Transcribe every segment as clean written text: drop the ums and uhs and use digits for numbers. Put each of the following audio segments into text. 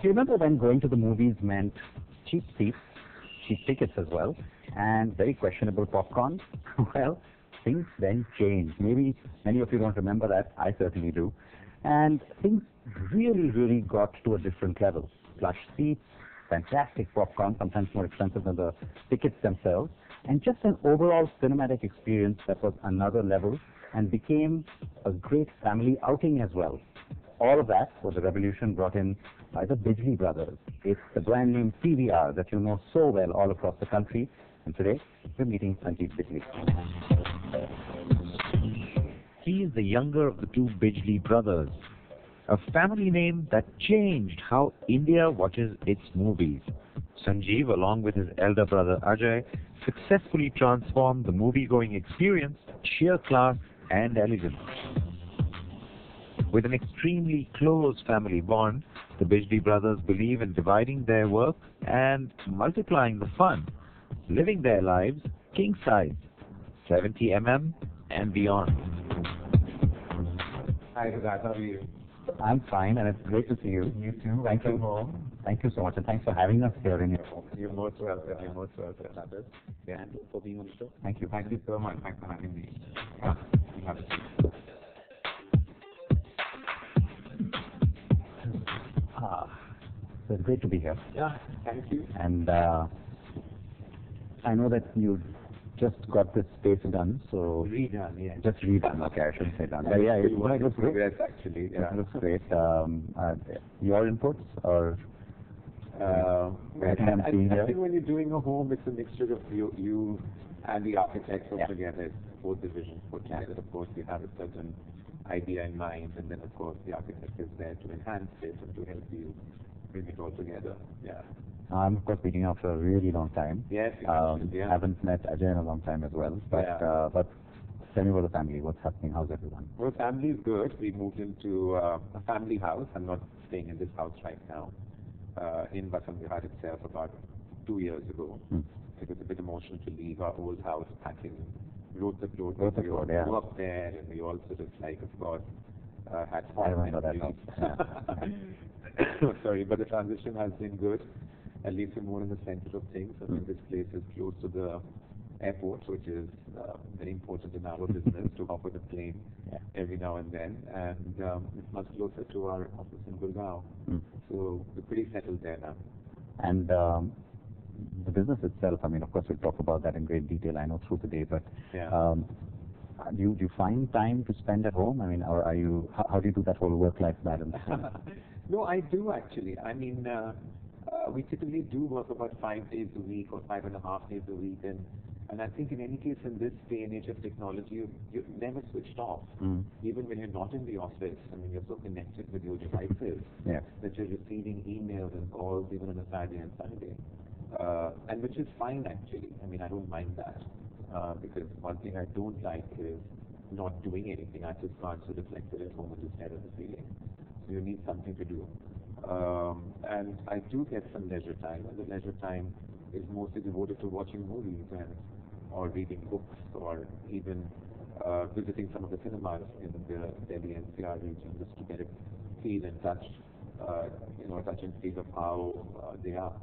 you remember when going to the movies meant cheap seats, cheap tickets as well, and very questionable popcorn? Well, things then changed. Maybe many of you don't remember that. I certainly do. And things really, really got to a different level. Plush seats, fantastic popcorn, sometimes more expensive than the tickets themselves, and just an overall cinematic experience that was another level and became a great family outing as well. All of that was a revolution brought in by the Bijli brothers. It's the brand name PVR that you know so well all across the country. And today, we're meeting Sanjeev Bijli. He is the younger of the two Bijli brothers, a family name that changed how India watches its movies. Sanjeev, along with his elder brother Ajay, successfully transformed the movie-going experience to sheer class and elegance. With an extremely close family bond, the Bijli brothers believe in dividing their work and multiplying the fun, living their lives king size, 70 and beyond. Hi, Siddharth. How are you? I'm fine, and it's great to see you. You too. Thank you. Home. Thank you so much, and thanks for having us here in your home. You're most welcome. You're most welcome. Yeah. And for being on the show. Thank you. Thank you so much. Thanks for having me. Yeah. You have it. So it's great to be here. Yeah. Thank you. And I know that you just got this space done, so Redone, yeah. just redone. Okay, I shouldn't say done. But yeah, it looks great. Yes, actually. Yeah. It looks great. Your inputs or? I think when you're doing a home, it's a mixture of you and the architect put together, both divisions put together. Of course, you have a certain idea in mind, and then of course the architect is there to enhance it and to help you bring it all together. Yeah. I'm of course meeting you after a really long time. Yes. Haven't met Ajay in a long time as well. But but tell me about the family. What's happening? How's everyone? Well, family is good. We moved into a family house. I'm not staying in this house right now. In Vasant Vihar itself about 2 years ago. It was a bit emotional to leave our old house, packing, wrote the code, yeah. grew up there, and we all sort of like, of course, had I fun. remember that house. Yeah. Sorry, but the transition has been good. At least we're more in the center of things. I mean, this place is close to the airport, which is very important in our business to hop on a plane every now and then. And it's much closer to our office in Gurgaon. So we're pretty settled there now. And the business itself, I mean, of course, we'll talk about that in great detail, I know, through the day, but do you find time to spend at home? I mean, or are you, how do you do that whole work-life balance? No, I do actually. I mean, we typically do work about 5 days a week or 5.5 days a week, and I think in any case in this day and age of technology, you're never switched off. Even when you're not in the office, I mean, you're so connected with your devices that you're receiving emails and calls even on a Saturday and Sunday. And which is fine actually. I mean, I don't mind that. Because one thing I don't like is not doing anything. I just can't sort of like sit at home and just stare at the ceiling. So you need something to do. And I do get some leisure time, and the leisure time is mostly devoted to watching movies or reading books or even visiting some of the cinemas in the Delhi NCR region just to get a feel and touch, touch and feel of how they are.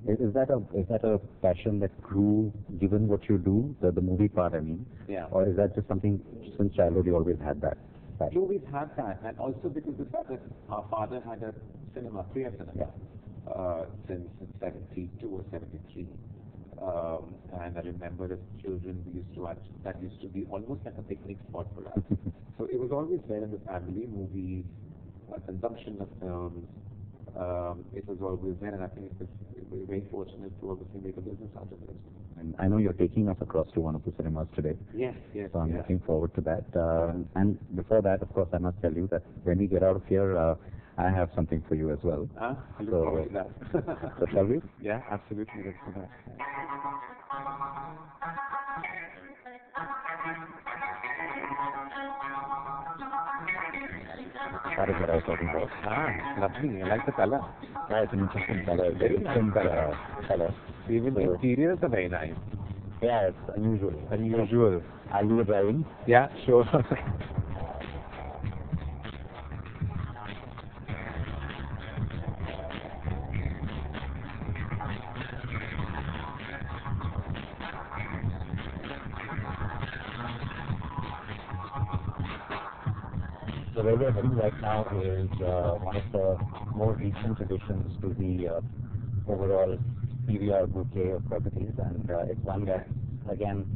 Is that a passion that grew given what you do, the movie part, I mean? Yeah. Or is that just something since childhood you always had that passion? We always had that, and also because the fact that our father had a cinema, Priya Cinema, since 72 or 73. And I remember as children, that used to be almost like a picnic spot for us. So it was always there in the family, movies, consumption of films. It was always there, and I think we were very fortunate to obviously make a business out of it. And I know you're taking us across to one of the cinemas today. Yes. So I'm looking forward to that. And before that, of course, I must tell you that when we get out of here, I have something for you as well. I look forward to that. So shall we? Yeah, absolutely. Let's do that. That is what I was talking about. Lovely. I like the color. Yeah, it's an interesting color. Very different color. Even the interiors are very nice. Yeah, it's unusual. Unusual. Are you driving? Yeah, sure. So where we're heading right now is one of the more recent additions to the overall PVR bouquet of properties, and it's one that, again,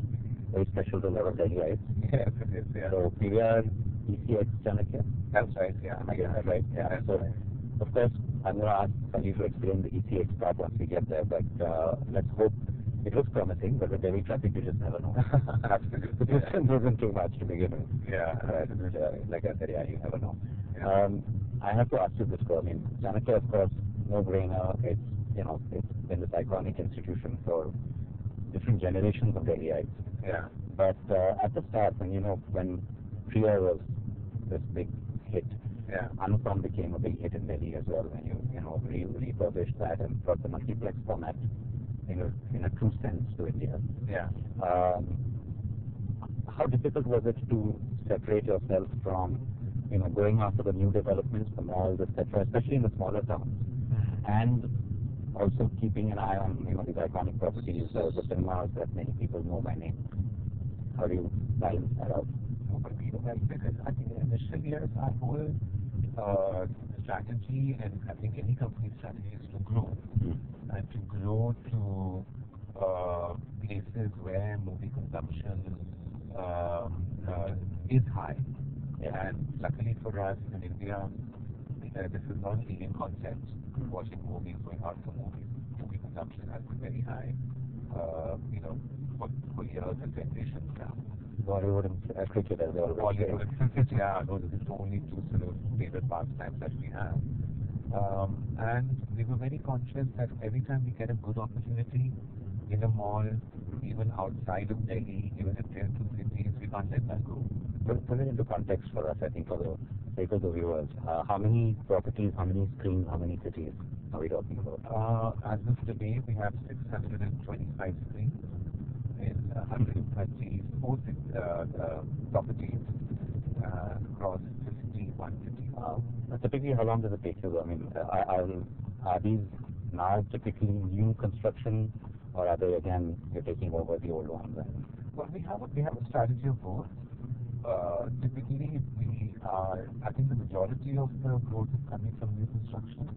very special to a lot of Delhiites. Yes, it is, yeah. So PVR ECX Chanakya. That's right, yeah. Am I getting that right? Yeah. That's So, right. of course, I'm going to ask Sanjeev to explain the ECX part once we get there, but let's hope it looks promising, but with Delhi traffic, you just never know. Absolutely. The distance isn't too much to begin with. Yeah. Like I said, yeah, you never know. Yeah. I have to ask you this, though. I mean, Chanakya, of course, no-brainer. It's, it's been this iconic institution for different generations of Delhiites. Yeah. But at the start, when Priya was this big hit, Yeah. Anupam became a big hit in Delhi as well when you refurbished that and brought the multiplex format in a true sense to India. Yeah. How difficult was it to separate yourself from, going after the new developments, the malls, etc., especially in the smaller towns, and also keeping an eye on, these iconic properties, the cinemas that many people know by name? How do you balance that out? Because I think in the initial years, our whole strategy, and I think any company's strategy, is to grow. And to grow to places where movie consumption is high. Yeah. And luckily for us in India, this is not an alien concept. Watching movies, going out for movies, movie consumption has been very high, for years and generations now. Bollywood and cricket as well. Bollywood and cricket, yeah, those are the only two sort of favorite pastimes that we have. And we were very conscious that every time we get a good opportunity in a mall, even outside of Delhi, even if tier 2 cities, we can't let that go. Put it into context for us, I think, for the sake of the viewers. How many properties, how many screens, how many cities are we talking about? As of today, we have 625 screens in 134 properties across 51 cities. Typically, how long does it take you? I mean, are these now typically new construction, or are they, again, you're taking over the old ones? Well, we have a strategy of both. Typically, I think the majority of the growth is coming from new construction,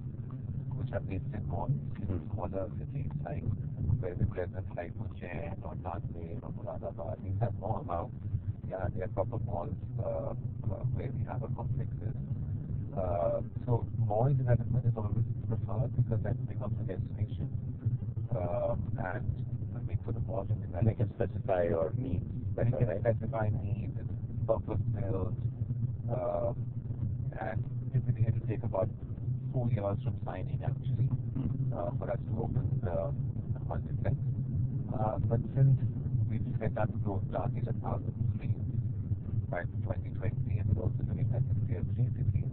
which are based in malls, in smaller cities like where the present like Ujjain or Nanded or Moradabad. These are malls. Yeah, they are proper malls where we have our complexes. So mall development is always preferred because that becomes a destination. And I mean, for the mall development, They can specify your needs. They can specify needs, purpose built, and typically it will take about 4 years from signing actually for us to open the multiplex. But since we've set that growth target at 1,000 screens by 2020, and we're also doing that in tier 3 cities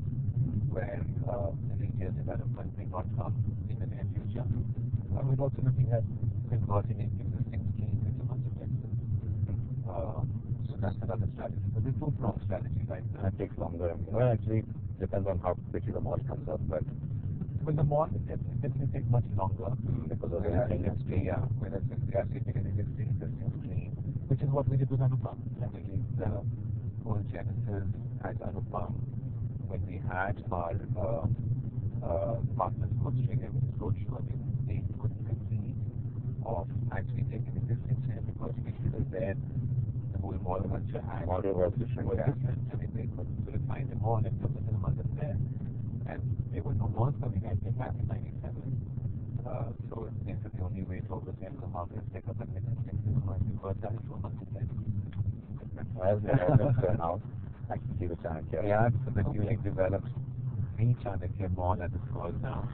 where the retail development may not come in the near future. We're also looking at converting existing screens into multiplexes. So that's another strategy. But this is a strategy, right? It takes longer. Well, actually, depends on how quickly the mall comes up, but the mall, it definitely takes much longer because of the industry. Yeah, whereas if we are taking an existing screen, which is what we did with Anupam. Actually, the whole genesis at Anupam, when we had our partners for Australia with this roadshow, they couldn't conceive of actually taking an existing screen because it was there. The whole mall culture had Model was different. I mean, they could sort of find the mall and put the cinema there. And there were no malls coming in back in 97. So this is the only way to overcome the market, take up an existing cinema and convert that into a multiplex. As the elements turn out, I can see the Chanakya. Yeah, so the newly developed Chanakya mall as it's called now.